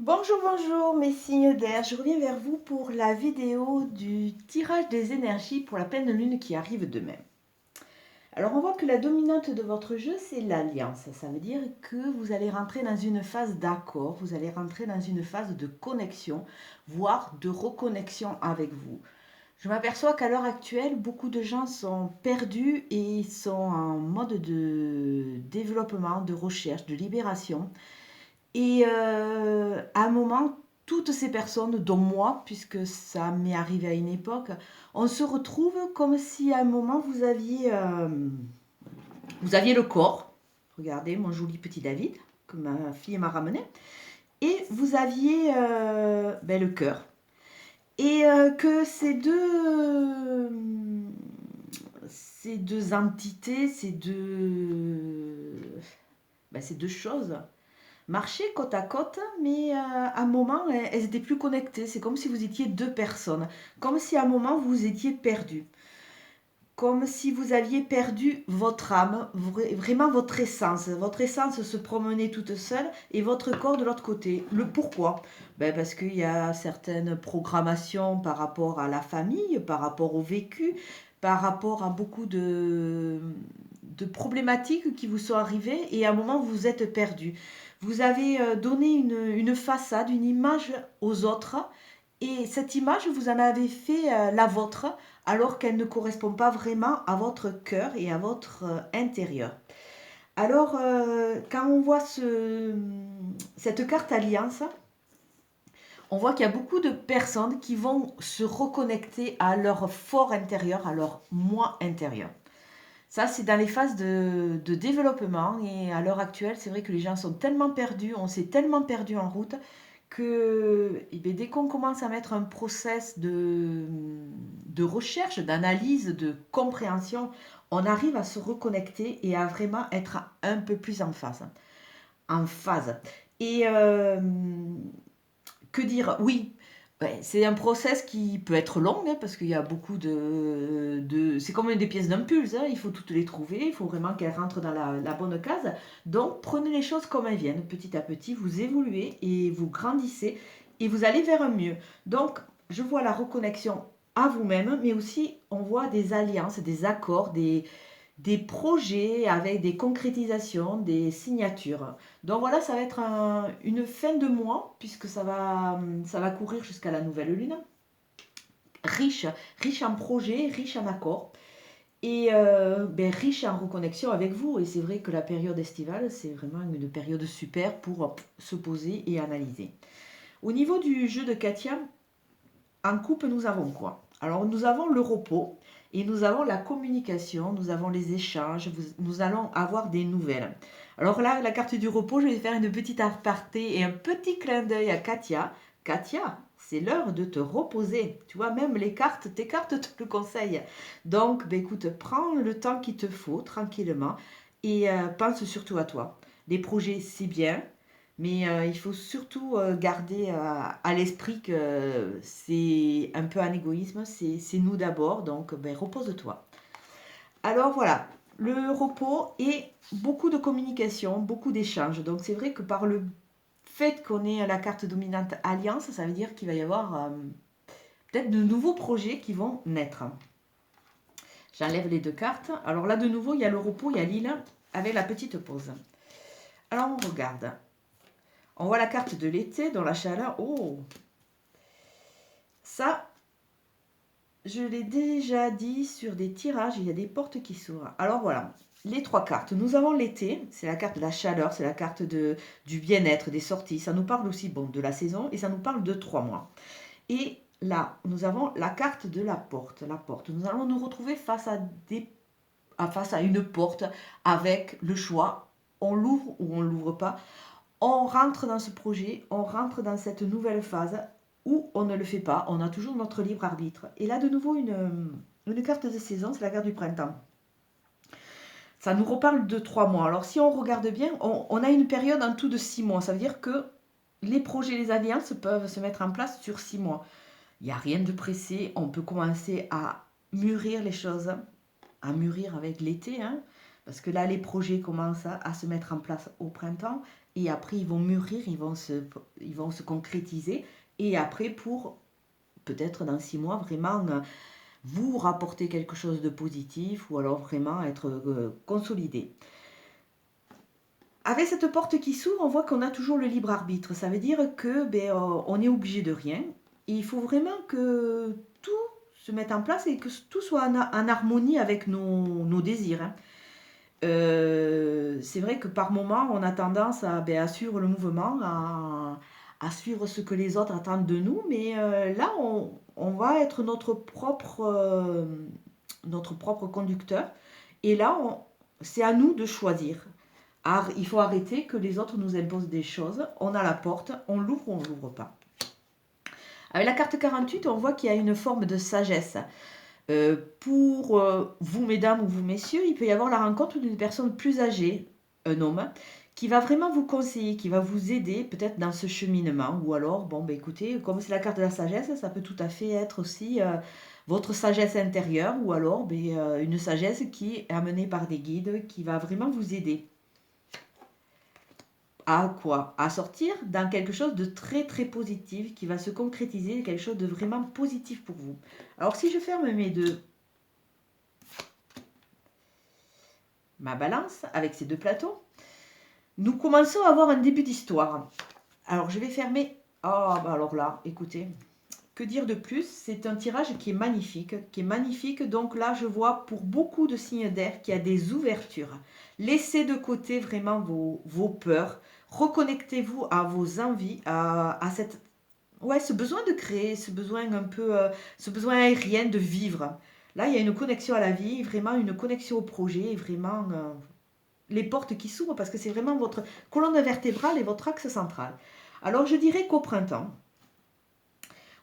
Bonjour, bonjour mes signes d'air, je reviens vers vous pour la vidéo du tirage des énergies pour la pleine lune qui arrive demain. Alors on voit que la dominante de votre jeu c'est l'alliance, ça veut dire que vous allez rentrer dans une phase d'accord, vous allez rentrer dans une phase de connexion, voire de reconnexion avec vous. Je m'aperçois qu'à l'heure actuelle, beaucoup de gens sont perdus et sont en mode de développement, de recherche, de libération. Et à un moment, toutes ces personnes, dont moi, puisque ça m'est arrivé à une époque, on se retrouve comme si à un moment vous aviez le corps. Regardez mon joli petit David, que ma fille m'a ramené. Et vous aviez le cœur. Et que ces deux entités, ces deux choses marchaient côte à côte, mais à un moment, elles étaient plus connectées. C'est comme si vous étiez deux personnes. Comme si à un moment, vous étiez perdu. Comme si vous aviez perdu votre âme, vraiment votre essence. Votre essence se promenait toute seule et votre corps de l'autre côté. Le pourquoi? Parce qu'il y a certaines programmations par rapport à la famille, par rapport au vécu, par rapport à beaucoup de problématiques qui vous sont arrivées et à un moment vous vous êtes perdu. Vous avez donné une façade, une image aux autres et cette image, vous en avez fait la vôtre alors qu'elle ne correspond pas vraiment à votre cœur et à votre intérieur. Alors, quand on voit cette carte alliance, on voit qu'il y a beaucoup de personnes qui vont se reconnecter à leur fort intérieur, à leur moi intérieur. Ça, c'est dans les phases de développement et à l'heure actuelle, c'est vrai que les gens sont tellement perdus, on s'est tellement perdu en route que dès qu'on commence à mettre un process de recherche, d'analyse, de compréhension, on arrive à se reconnecter et à vraiment être un peu plus en phase. En phase. Et que dire? Oui, ouais, c'est un process qui peut être long, hein, parce qu'il y a beaucoup c'est comme des pièces d'un puzzle, hein, il faut toutes les trouver, il faut vraiment qu'elles rentrent dans la bonne case. Donc prenez les choses comme elles viennent, petit à petit, vous évoluez et vous grandissez et vous allez vers un mieux. Donc je vois la reconnexion à vous-même, mais aussi on voit des alliances, des accords, des projets avec des concrétisations, des signatures. Donc voilà, ça va être une fin de mois, puisque ça va courir jusqu'à la nouvelle lune. Riche, riche en projets, riche en accords, et riche en reconnexion avec vous. Et c'est vrai que la période estivale, c'est vraiment une période super pour se poser et analyser. Au niveau du jeu de Katia, en couple, nous avons quoi? Alors, nous avons le repos et nous avons la communication, nous avons les échanges, nous allons avoir des nouvelles. Alors là, la carte du repos, je vais faire une petite aparté et un petit clin d'œil à Katia. Katia, c'est l'heure de te reposer. Tu vois, même tes cartes te le conseillent. Donc, écoute, prends le temps qu'il te faut tranquillement et pense surtout à toi. Les projets, c'est bien, mais il faut surtout garder à l'esprit que c'est un peu un égoïsme, c'est nous d'abord, donc repose-toi. Alors voilà, le repos et beaucoup de communication, beaucoup d'échanges. Donc c'est vrai que par le fait qu'on ait la carte dominante Alliance, ça veut dire qu'il va y avoir peut-être de nouveaux projets qui vont naître. J'enlève les deux cartes. Alors là de nouveau, il y a le repos, il y a l'île avec la petite pause. Alors on regarde. On voit la carte de l'été dans la chaleur. Oh, ça, je l'ai déjà dit sur des tirages, il y a des portes qui s'ouvrent. Alors voilà, les trois cartes. Nous avons l'été, c'est la carte de la chaleur, c'est la carte du bien-être, des sorties. Ça nous parle aussi de la saison et ça nous parle de 3 mois. Et là, nous avons la carte de la porte. La porte. Nous allons nous retrouver face à une porte avec le choix. On l'ouvre ou on ne l'ouvre pas. On rentre dans ce projet, on rentre dans cette nouvelle phase où on ne le fait pas, on a toujours notre libre arbitre. Et là, de nouveau, une carte de saison, c'est la carte du printemps. Ça nous reparle de 3 mois. Alors, si on regarde bien, on a une période en tout de 6 mois. Ça veut dire que les projets, les alliances peuvent se mettre en place sur 6 mois. Il n'y a rien de pressé, on peut commencer à mûrir les choses, à mûrir avec l'été, hein, Parce que là, les projets commencent à se mettre en place au printemps et après, ils vont mûrir, ils vont se concrétiser. Et après, pour peut-être dans 6 mois, vraiment vous rapporter quelque chose de positif ou alors vraiment être consolidé. Avec cette porte qui s'ouvre, on voit qu'on a toujours le libre arbitre. Ça veut dire que on est obligé de rien. Et il faut vraiment que tout se mette en place et que tout soit en harmonie avec nos désirs. Hein. C'est vrai que par moment, on a tendance à suivre le mouvement, à suivre ce que les autres attendent de nous, mais là, on va être notre propre conducteur. Et là, c'est à nous de choisir. Il faut arrêter que les autres nous imposent des choses. On a la porte, on l'ouvre ou on ne l'ouvre pas. Avec la carte 48, on voit qu'il y a une forme de sagesse. Pour vous, mesdames, ou vous, messieurs, il peut y avoir la rencontre d'une personne plus âgée, un homme, qui va vraiment vous conseiller, qui va vous aider peut-être dans ce cheminement. Ou alors, écoutez, comme c'est la carte de la sagesse, ça peut tout à fait être aussi votre sagesse intérieure ou alors une sagesse qui est amenée par des guides qui va vraiment vous aider. À quoi? À sortir dans quelque chose de très très positif qui va se concrétiser, quelque chose de vraiment positif pour vous. Alors si je ferme ma balance avec ces deux plateaux, nous commençons à avoir un début d'histoire. Alors je vais fermer. Alors là, écoutez, que dire de plus? C'est un tirage qui est magnifique. Donc là, je vois pour beaucoup de signes d'air qu'il y a des ouvertures. Laissez de côté vraiment vos peurs. Reconnectez-vous à vos envies, à ce besoin de créer, ce besoin un peu, ce besoin aérien de vivre. Là, il y a une connexion à la vie, vraiment une connexion au projet, vraiment les portes qui s'ouvrent parce que c'est vraiment votre colonne vertébrale et votre axe central. Alors, je dirais qu'au printemps,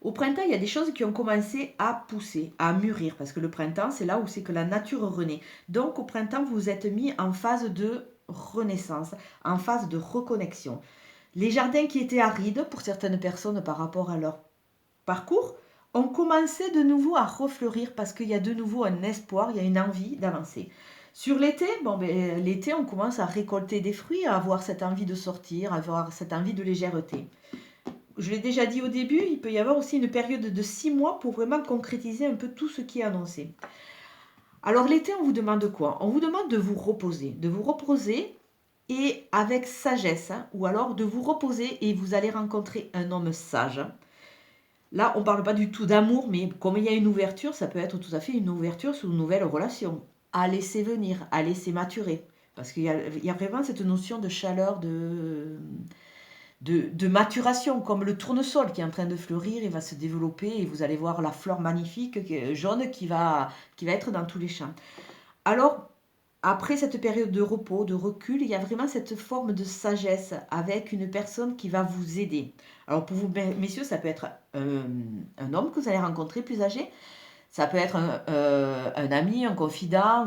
il y a des choses qui ont commencé à pousser, à mûrir, parce que le printemps, c'est là où c'est que la nature renaît. Donc, au printemps, vous êtes mis en phase de renaissance, en phase de reconnexion. Les jardins qui étaient arides pour certaines personnes par rapport à leur parcours ont commencé de nouveau à refleurir parce qu'il y a de nouveau un espoir, il y a une envie d'avancer. Sur l'été, l'été, on commence à récolter des fruits, à avoir cette envie de sortir, à avoir cette envie de légèreté. Je l'ai déjà dit au début, il peut y avoir aussi une période de 6 mois pour vraiment concrétiser un peu tout ce qui est annoncé. Alors l'été, on vous demande quoi? On vous demande de vous reposer et avec sagesse, hein, ou alors de vous reposer et vous allez rencontrer un homme sage. Là, on ne parle pas du tout d'amour, mais comme il y a une ouverture, ça peut être tout à fait une ouverture sur une nouvelle relation. À laisser venir, à laisser maturer. Parce qu'il y a vraiment cette notion de chaleur, de maturation, comme le tournesol qui est en train de fleurir, il va se développer et vous allez voir la fleur magnifique jaune qui va être dans tous les champs. Alors, après cette période de repos, de recul, il y a vraiment cette forme de sagesse avec une personne qui va vous aider. Alors pour vous, messieurs, ça peut être un homme que vous allez rencontrer plus âgé, ça peut être un ami, un confident,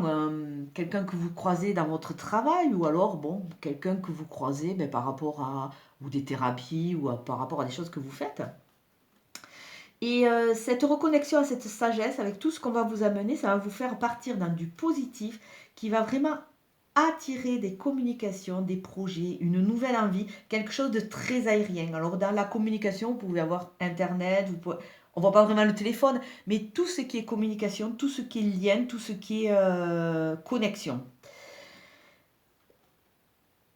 quelqu'un que vous croisez dans votre travail ou alors quelqu'un que vous croisez par rapport à ou des thérapies ou par rapport à des choses que vous faites. Et cette reconnexion à cette sagesse, avec tout ce qu'on va vous amener, ça va vous faire partir dans du positif qui va vraiment attirer des communications, des projets, une nouvelle envie, quelque chose de très aérien. Alors dans la communication, vous pouvez avoir Internet, on ne voit pas vraiment le téléphone, mais tout ce qui est communication, tout ce qui est lien, tout ce qui est connexion.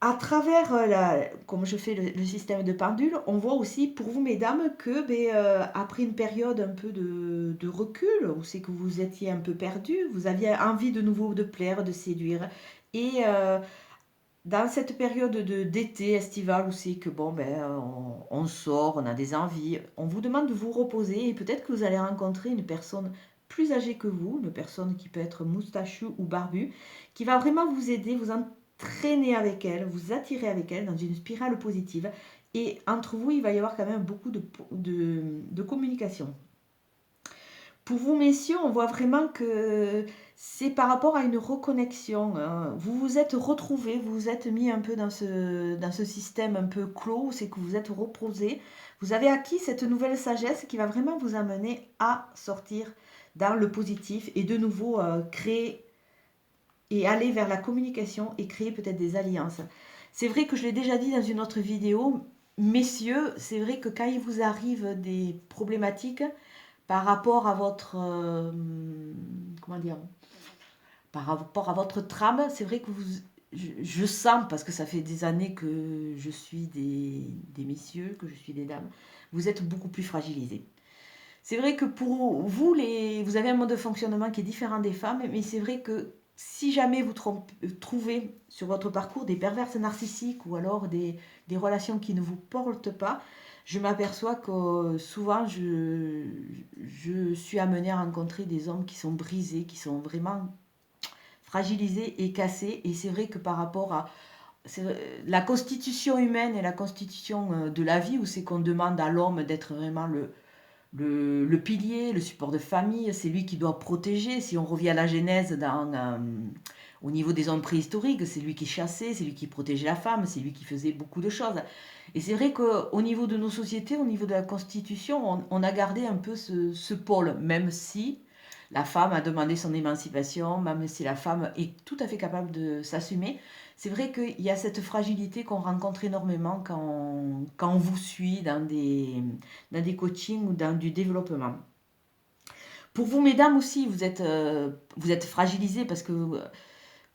À travers, comme je fais le système de pendule, on voit aussi pour vous, mesdames, que après une période un peu de recul, où c'est que vous étiez un peu perdu, vous aviez envie de nouveau de plaire, de séduire. Et dans cette période d'été estivale, où c'est que on sort, on a des envies, on vous demande de vous reposer et peut-être que vous allez rencontrer une personne plus âgée que vous, une personne qui peut être moustachue ou barbue, qui va vraiment vous aider, vous entraîner avec elle, vous attirer avec elle dans une spirale positive. Et entre vous, il va y avoir quand même beaucoup de communication. Pour vous, messieurs, on voit vraiment que c'est par rapport à une reconnexion. Hein. Vous vous êtes retrouvés, vous vous êtes mis un peu dans ce système un peu clos, c'est que vous êtes reposés. Vous avez acquis cette nouvelle sagesse qui va vraiment vous amener à sortir dans le positif et de nouveau créer et aller vers la communication et créer peut-être des alliances. C'est vrai que je l'ai déjà dit dans une autre vidéo, messieurs, c'est vrai que quand il vous arrive des problématiques par rapport à votre... comment dire, par rapport à votre trame, c'est vrai que je sens, parce que ça fait des années que je suis des messieurs, que je suis des dames, vous êtes beaucoup plus fragilisés. C'est vrai que pour vous, vous avez un mode de fonctionnement qui est différent des femmes, mais c'est vrai que si jamais vous trouvez sur votre parcours des perverses narcissiques ou alors des relations qui ne vous portent pas, je m'aperçois que souvent je suis amenée à rencontrer des hommes qui sont brisés, qui sont vraiment fragilisés et cassés. Et c'est vrai que par rapport à la constitution humaine et la constitution de la vie, où c'est qu'on demande à l'homme d'être vraiment le pilier, le support de famille, c'est lui qui doit protéger. Si on revient à la Genèse au niveau des hommes préhistoriques, c'est lui qui chassait, c'est lui qui protégeait la femme, c'est lui qui faisait beaucoup de choses. Et c'est vrai qu'au niveau de nos sociétés, au niveau de la Constitution, on a gardé un peu ce pôle, même si la femme a demandé son émancipation, même si la femme est tout à fait capable de s'assumer. C'est vrai qu'il y a cette fragilité qu'on rencontre énormément quand on vous suit dans des coachings ou dans du développement. Pour vous, mesdames aussi, vous êtes fragilisées parce que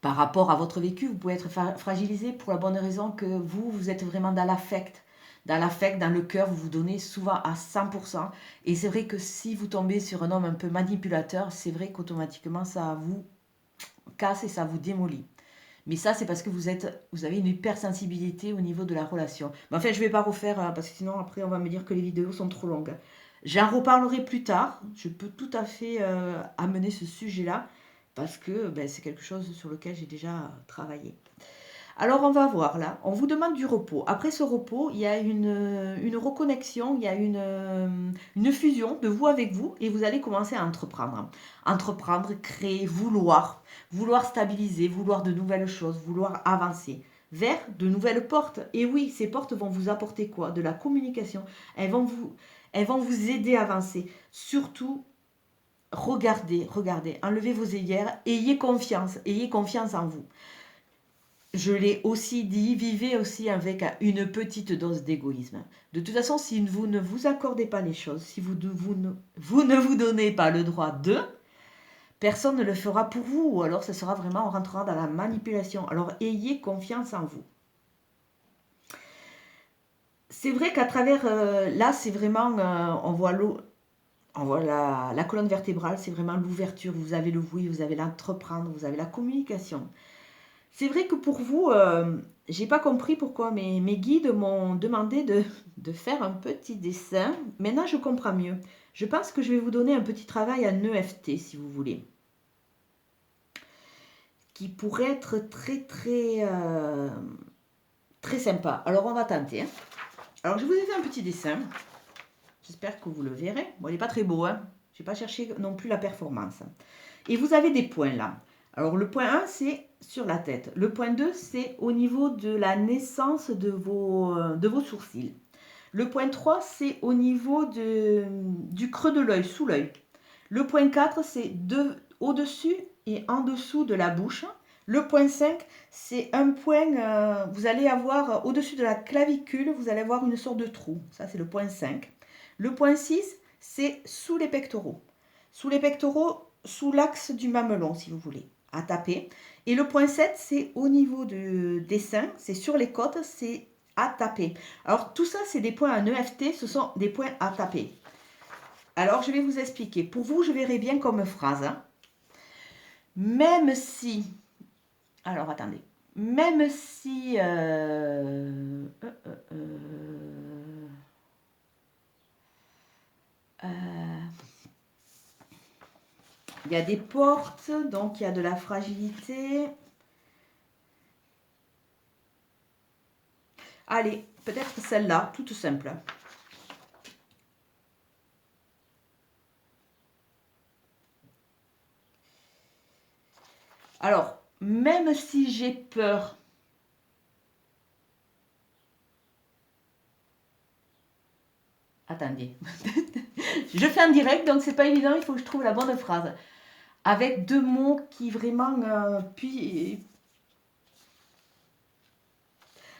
par rapport à votre vécu, vous pouvez être fragilisé pour la bonne raison que vous êtes vraiment dans l'affect. Dans l'affect, dans le cœur, vous vous donnez souvent à 100%. Et c'est vrai que si vous tombez sur un homme un peu manipulateur, c'est vrai qu'automatiquement, ça vous casse et ça vous démolit. Mais ça, c'est parce que vous avez une hypersensibilité au niveau de la relation. Mais enfin, je ne vais pas refaire, parce que sinon, après, on va me dire que les vidéos sont trop longues. J'en reparlerai plus tard. Je peux tout à fait amener ce sujet-là, parce que c'est quelque chose sur lequel j'ai déjà travaillé. Alors, on va voir là. On vous demande du repos. Après ce repos, il y a une reconnexion, il y a une fusion de vous avec vous, et vous allez commencer à entreprendre. Entreprendre, créer, vouloir stabiliser, vouloir de nouvelles choses, vouloir avancer vers de nouvelles portes. Et oui, ces portes vont vous apporter quoi? De la communication. Elles vont vous aider à avancer. Surtout, regardez, enlevez vos œillères, ayez confiance en vous. Je l'ai aussi dit, vivez aussi avec une petite dose d'égoïsme. De toute façon, si vous ne vous accordez pas les choses, si vous ne vous donnez pas le droit de, personne ne le fera pour vous, ou alors ce sera vraiment, on rentrera dans la manipulation. Alors ayez confiance en vous. C'est vrai qu'à travers, là c'est vraiment, on voit la colonne vertébrale, c'est vraiment l'ouverture, vous avez le oui, vous avez l'entreprendre, vous avez la communication. C'est vrai que pour vous, j'ai pas compris pourquoi mes guides m'ont demandé de faire un petit dessin. Maintenant je comprends mieux. Je pense que je vais vous donner un petit travail en EFT si vous voulez, qui pourrait être très sympa. Alors on va tenter. Hein. Alors je vous ai fait un petit dessin. J'espère que vous le verrez. Bon, il n'est pas très beau. Hein. Je n'ai pas cherché non plus la performance. Et vous avez des points là. Alors le point 1, c'est sur la tête. Le point 2, c'est au niveau de la naissance de vos sourcils. Le point 3, c'est au niveau du creux de l'œil, sous l'œil. Le point 4, c'est au-dessus et en dessous de la bouche. Le point 5, c'est un point, vous allez avoir au-dessus de la clavicule, vous allez avoir une sorte de trou. Ça, c'est le point 5. Le point 6, c'est sous les pectoraux. Sous les pectoraux, sous l'axe du mamelon, si vous voulez, à taper. Et le point 7, c'est au niveau des seins, c'est sur les côtes, c'est à taper. Alors, tout ça, c'est des points en EFT, ce sont des points à taper. Alors, je vais vous expliquer. Pour vous, je verrai bien comme phrase. Hein. Même si... Alors, attendez. Même si... il y a des portes, donc il y a de la fragilité. Allez, peut-être celle-là, toute simple. Alors, même si j'ai peur, attendez, je fais un direct, donc c'est pas évident, il faut que je trouve la bonne phrase. avec deux mots qui vraiment... puis...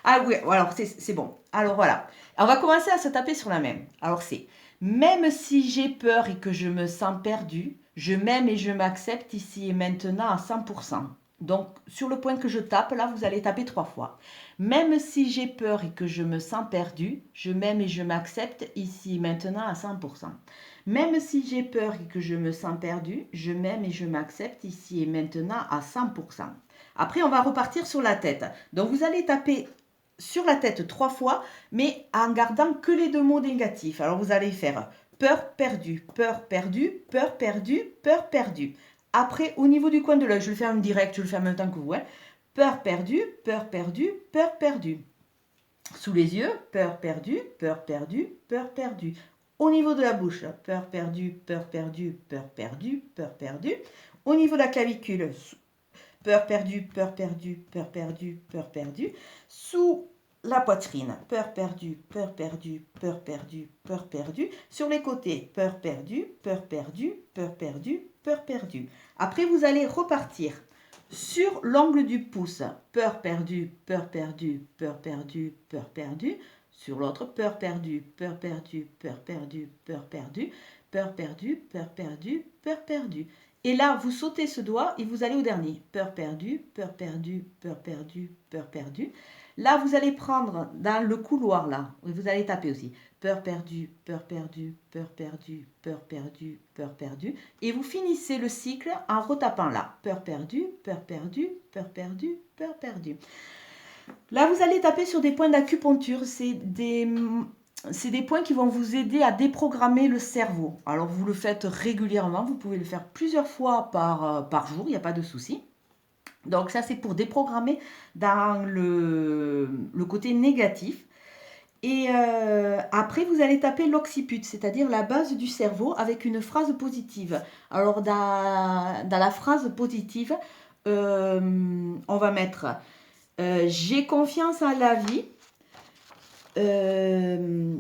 Ah oui, alors c'est bon. Alors voilà. On va commencer à se taper sur la même. Alors c'est, même si j'ai peur et que je me sens perdu, je m'aime et je m'accepte ici et maintenant à 100%. Donc sur le point que je tape, là vous allez taper 3 fois. Même si j'ai peur et que je me sens perdu, je m'aime et je m'accepte ici et maintenant à 100%. Même si j'ai peur et que je me sens perdu, je m'aime et je m'accepte ici et maintenant à 100%. Après, on va repartir sur la tête. Donc, vous allez taper sur la tête 3 fois, mais en gardant que les deux mots négatifs. Alors, vous allez faire peur perdue, peur perdue, peur perdue, peur perdue. Après, au niveau du coin de l'œil, je le fais en direct, je le fais en même temps que vous. Hein. Peur perdue, peur perdue, peur perdue. Sous les yeux, peur perdue, peur perdue, peur perdue. Au niveau de la bouche, peur perdue, peur perdue, peur perdue, peur perdue. Au niveau de la clavicule, peur perdue, peur perdue, peur perdue, peur perdue. Sous la poitrine, peur perdue, peur perdue, peur perdue, peur perdue. Sur les côtés, peur perdue, peur perdue, peur perdue, peur perdue. Après, vous allez repartir sur l'angle du pouce, peur perdue, peur perdue, peur perdue, peur perdue. Sur l'autre, peur perdue, peur perdue, peur perdue, peur perdue, peur perdue, peur perdue, peur perdue. Et là, vous sautez ce doigt et vous allez au dernier. Peur perdue, peur perdue, peur perdue, peur perdue. Là, vous allez prendre dans le couloir, là, et vous allez taper aussi. Peur perdue, peur perdue, peur perdue, peur perdue, peur perdue. Et vous finissez le cycle en retapant là. Peur perdue, peur perdue, peur perdue, peur perdue. Là, vous allez taper sur des points d'acupuncture. C'est des points qui vont vous aider à déprogrammer le cerveau. Alors, vous le faites régulièrement. Vous pouvez le faire plusieurs fois par jour. Il n'y a pas de souci. Donc, ça, c'est pour déprogrammer dans le côté négatif. Et après, vous allez taper l'occiput, c'est-à-dire la base du cerveau avec une phrase positive. Alors, dans la phrase positive, on va mettre j'ai confiance en la vie.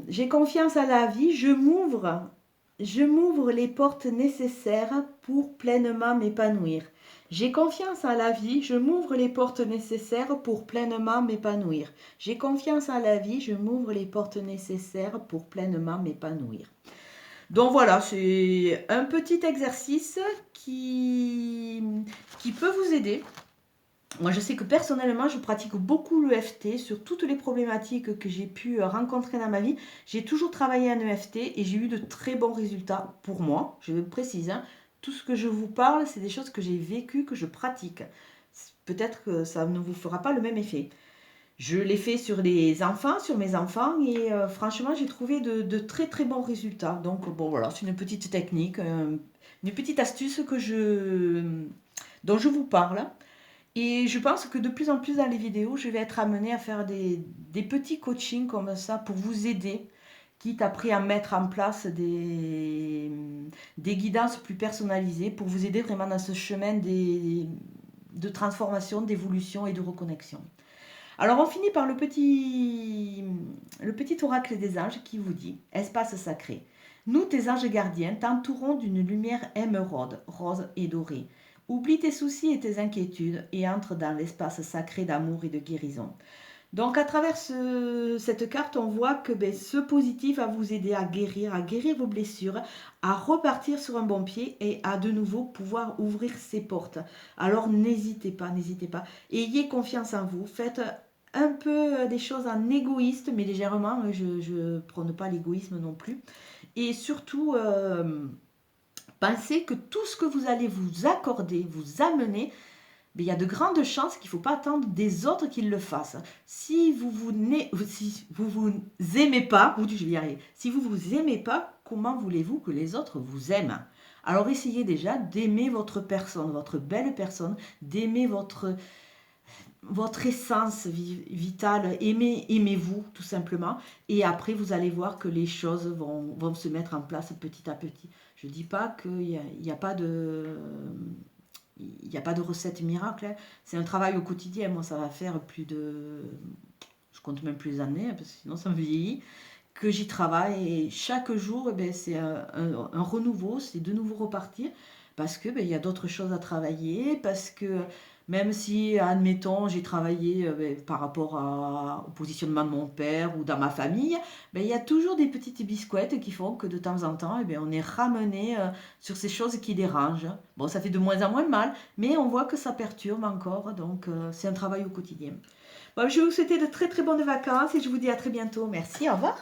J'ai confiance à la vie, je m'ouvre les portes nécessaires pour pleinement m'épanouir. J'ai confiance à la vie, je m'ouvre les portes nécessaires pour pleinement m'épanouir. J'ai confiance à la vie, je m'ouvre les portes nécessaires pour pleinement m'épanouir. Donc voilà, c'est un petit exercice qui peut vous aider. Moi, je sais que personnellement, je pratique beaucoup l'EFT sur toutes les problématiques que j'ai pu rencontrer dans ma vie. J'ai toujours travaillé en EFT et j'ai eu de très bons résultats pour moi. Je précise, hein, tout ce que je vous parle, c'est des choses que j'ai vécues, que je pratique. Peut-être que ça ne vous fera pas le même effet. Je l'ai fait sur les enfants, sur mes enfants, et franchement, j'ai trouvé de très très bons résultats. Donc, bon, voilà, c'est une petite technique, une petite astuce dont je vous parle. Et je pense que de plus en plus dans les vidéos, je vais être amenée à faire des petits coachings comme ça pour vous aider, quitte après à mettre en place des guidances plus personnalisées pour vous aider vraiment dans ce chemin de transformation, d'évolution et de reconnexion. Alors on finit par le petit oracle des anges qui vous dit, espace sacré, nous tes anges gardiens t'entourons d'une lumière émeraude, rose et dorée. Oublie tes soucis et tes inquiétudes et entre dans l'espace sacré d'amour et de guérison. Donc à travers cette carte, on voit que ce positif va vous aider à guérir vos blessures, à repartir sur un bon pied et à de nouveau pouvoir ouvrir ses portes. Alors n'hésitez pas. Ayez confiance en vous, faites un peu des choses en égoïste, mais légèrement, je ne prône pas l'égoïsme non plus. Et surtout... pensez que tout ce que vous allez vous accorder, vous amener, il y a de grandes chances qu'il ne faut pas attendre des autres qu'ils le fassent. Si vous vous aimez pas, je vais y arriver, si vous vous aimez pas, comment voulez-vous que les autres vous aiment? Alors essayez déjà d'aimer votre personne, votre belle personne, d'aimer votre essence vitale, aimez-vous tout simplement, et après vous allez voir que les choses vont se mettre en place petit à petit. Je ne dis pas qu'il n'y a pas de recette miracle, hein. C'est un travail au quotidien. Moi, ça va faire je compte même plus les années, parce que sinon ça me vieillit, que j'y travaille, et chaque jour, c'est un renouveau, c'est de nouveau repartir, parce que, il y a d'autres choses à travailler, parce que même si, admettons, j'ai travaillé, par rapport au positionnement de mon père ou dans ma famille, il y a toujours des petites bisouettes qui font que de temps en temps, on est ramené, sur ces choses qui dérangent. Bon, ça fait de moins en moins mal, mais on voit que ça perturbe encore, donc c'est un travail au quotidien. Bon, je vais vous souhaiter de très très bonnes vacances et je vous dis à très bientôt. Merci, au revoir.